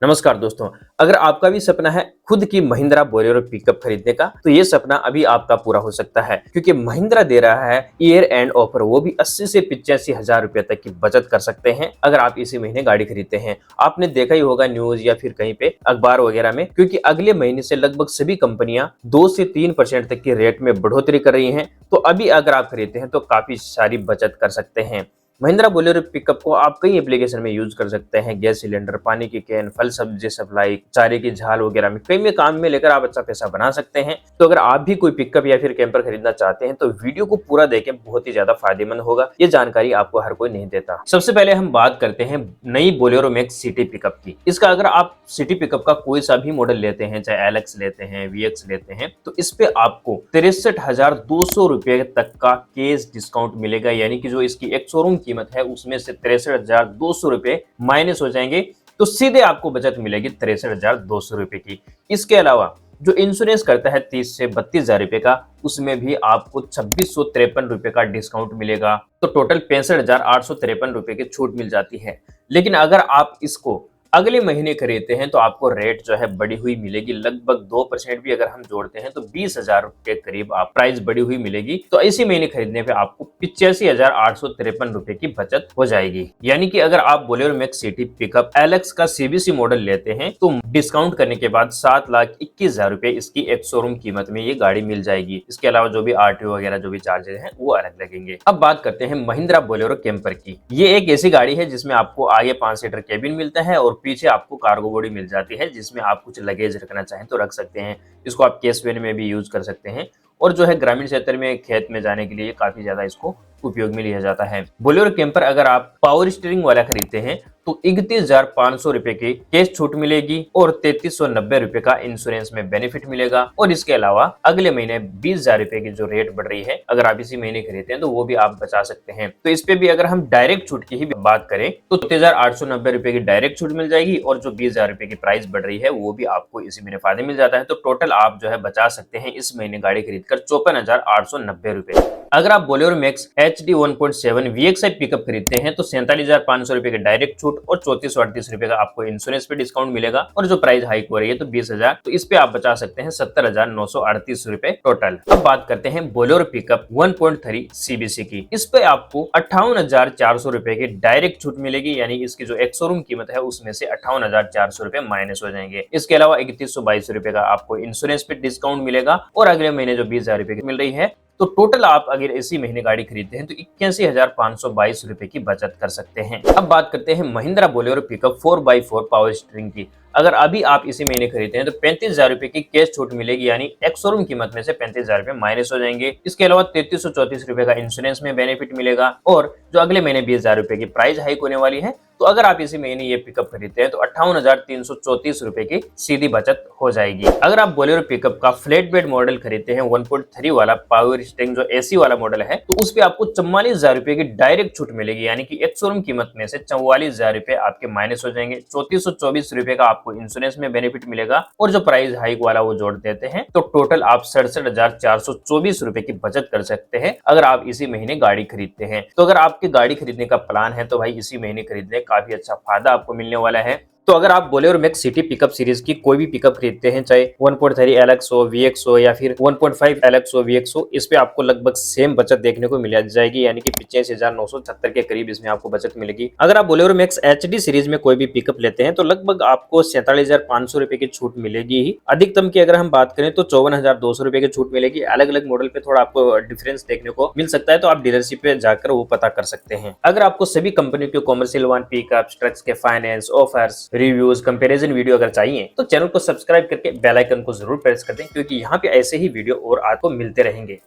नमस्कार दोस्तों। अगर आपका भी सपना है खुद की महिंद्रा बोलेरो पिकअप खरीदने का, तो ये सपना अभी आपका पूरा हो सकता है, क्योंकि महिंद्रा दे रहा है ईयर एंड ऑफर, वो भी 80 से 85 हजार रुपए तक की बचत कर सकते हैं अगर आप इसी महीने गाड़ी खरीदते हैं। आपने देखा ही होगा न्यूज या फिर कहीं पे अखबार वगैरह में, क्योंकि अगले महीने से लगभग सभी कंपनियां 2 से 3% तक की रेट में बढ़ोतरी कर रही हैं। तो अभी अगर आप खरीदते हैं तो काफी सारी बचत कर सकते हैं। महिंद्रा बोलेरो पिकअप को आप कई एप्लीकेशन में यूज कर सकते हैं। गैस सिलेंडर, पानी की कैन, फल सब्जी सप्लाई, चारे की झाल वगैरह में कई में काम में लेकर आप अच्छा पैसा बना सकते हैं। तो अगर आप भी कोई पिकअप या फिर कैंपर खरीदना चाहते हैं तो वीडियो को पूरा देखें, बहुत ही ज्यादा फायदेमंद होगा। ये जानकारी आपको हर कोई नहीं देता। सबसे पहले हम बात करते हैं नई बोलेरो मैक्स सिटी पिकअप की। इसका अगर आप सिटी पिकअप का कोई सा भी मॉडल लेते हैं, चाहे एलएक्स लेते हैं, वीएक्स लेते हैं, तो इस पे आपको 63,200 रुपए तक का कैश डिस्काउंट मिलेगा। यानी कि जो इसकी एक शोरूम कीमत है उसमें से 63,200 रुपए माइनस हो जाएंगे, तो सीधे आपको बचत मिलेगी 63,200 रुपए की। इसके अलावा जो इंश्योरेंस करता है 30 से 32,000 रुपए का, उसमें भी आपको 2653 रुपए का डिस्काउंट मिलेगा। तो टोटल 65,853 रुपए की छूट मिल जाती है। लेकिन अगर आप इसको अगले महीने खरीदते हैं तो आपको रेट जो है बढ़ी हुई मिलेगी। लगभग 2% भी अगर हम जोड़ते हैं तो 20,000 के करीब आप प्राइस बढ़ी हुई मिलेगी। तो इसी महीने खरीदने पे आपको 85,853 रुपए की बचत हो जाएगी। यानी कि अगर आप Bolero max city pickup LX का सीबीसी मॉडल लेते हैं तो डिस्काउंट करने के बाद 7,21,000 रुपए इसकी एक शोरूम कीमत में ये गाड़ी मिल जाएगी। इसके अलावा जो भी आरटीओ वगैरह जो भी चार्जेस हैं वो अलग लगेंगे। अब बात करते हैं महिंद्रा बोलेरो कैंपर की। ये एक ऐसी गाड़ी है जिसमें आपको आगे 5 सीटर केबिन मिलता है और पीछे आपको कार्गो बॉडी मिल जाती है, जिसमें आप कुछ लगेज रखना चाहें तो रख सकते हैं। इसको आप केस वैन में भी यूज कर सकते हैं और जो है ग्रामीण क्षेत्र में खेत में जाने के लिए काफी ज्यादा इसको उपयोग में लिया जाता है। बोलेरो कैंपर अगर आप पावर स्टीयरिंग वाला खरीदते हैं तो 31,500 रुपए की कैश छूट मिलेगी और 3390 रुपए का इंश्योरेंस में बेनिफिट मिलेगा। और इसके अलावा अगले महीने 20,000 रुपए की जो रेट बढ़ रही है, अगर आप इसी महीने खरीदते हैं तो वो भी आप बचा सकते हैं। तो इस पे भी अगर हम डायरेक्ट छूट की ही बात करें तो 33,890 रुपए की डायरेक्ट छूट मिल जाएगी और जो 20,000 रुपए की प्राइस बढ़ रही है वो भी आपको इसी महीने फायदे मिल जाता है। तो टोटल आप जो है बचा सकते हैं इस महीने गाड़ी खरीदकर 54,890 रुपए। अगर आप Bolero max HD 1.7 VXI pickup खरीदते हैं तो 47,500 रुपए के डायरेक्ट छूट और 3438 रुपए का आपको इंश्योरेंस पे डिस्काउंट मिलेगा। और जो प्राइस हाइक हो रही है तो 20,000, तो इस पे आप बचा सकते हैं 70,938 रुपए टोटल। अब बात करते हैं बोलेरो पिकअप 1.3 CBC की। इस पे आपको 58,400 रुपए की डायरेक्ट छूट मिलेगी। यानी इसकी जो एक शोरूम कीमत है उसमें से 58,400 रुपए माइनस हो जाएंगे। इसके अलावा 3122 रुपए का आपको इंश्योरेंस पे डिस्काउंट मिलेगा और अगले महीने जो 20,000 रुपए की मिल रही है, तो टोटल आप अगर इसी महीने गाड़ी खरीदते हैं तो 81,522 रुपए की बचत कर सकते हैं। अब बात करते हैं Mahindra Bolero pickup 4x4 power steering की। अगर अभी आप इसी महीने खरीदते हैं तो 35,000 रुपए की कैश छूट मिलेगी। यानी एक शोरूम कीमत में से 35,000 रुपए माइनस हो जाएंगे। इसके अलावा 3334 रुपए का इंश्योरेंस में बेनिफिट मिलेगा और जो अगले महीने 20,000 रुपए की प्राइस हाइक होने वाली है, तो अगर आप इसी महीने ये पिकअप खरीदते हैं तो 58,334 रुपए की सीधी बचत हो जाएगी। अगर आप बोलेरो पिकअप का फ्लैट बेड मॉडल खरीदते हैं 1.3 वाला पावर स्टीयरिंग जो एसी वाला मॉडल है, तो उस पे आपको 44,000 रुपए की डायरेक्ट छूट मिलेगी। यानी कि एक शोरूम कीमत में से 44,000 रुपए आपके माइनस हो जाएंगे। 3424 रुपए का आपको इंश्योरेंस में बेनिफिट मिलेगा और जो प्राइस हाइक वाला वो जोड़ देते हैं, तो टोटल आप 67,424 रुपए की बचत कर सकते हैं अगर आप इसी महीने गाड़ी खरीदते हैं। तो अगर आपके गाड़ी खरीदने का प्लान है तो भाई इसी महीने खरीदने काफी अच्छा फायदा आपको मिलने वाला है। तो अगर आप Bolero max city pickup series की कोई भी पिकअप खरीदते हैं, चाहे 1.3 एलएक्स हो, वीएक्स हो या फिर 1.5 एलएक्स हो, वीएक्स हो, इस पे आपको लगभग सेम बचत देखने को मिल जाएगी। यानी कि 85,970 के करीब इसमें आपको बचत मिलेगी। अगर आप बोलेरो मैक्स एचडी सीरीज में कोई भी पिकअप लेते हैं तो लगभग आपको 47,500 रुपए की छूट मिलेगी ही। अधिकतम की अगर हम बात करें तो 54,200 रुपए की छूट मिलेगी। अलग अलग मॉडल पे थोड़ा आपको डिफरेंस देखने को मिल सकता है, तो आप डीलरशिप पे जाकर वो पता कर सकते हैं। अगर आपको सभी कंपनियों के कॉमर्शियल वन पिकअप ट्रक्स के finance offers, reviews, comparison video अगर चाहिए तो चैनल को सब्सक्राइब करके बेल आइकन को जरूर प्रेस कर दें, क्योंकि यहाँ पे ऐसे ही वीडियो और आपको मिलते रहेंगे।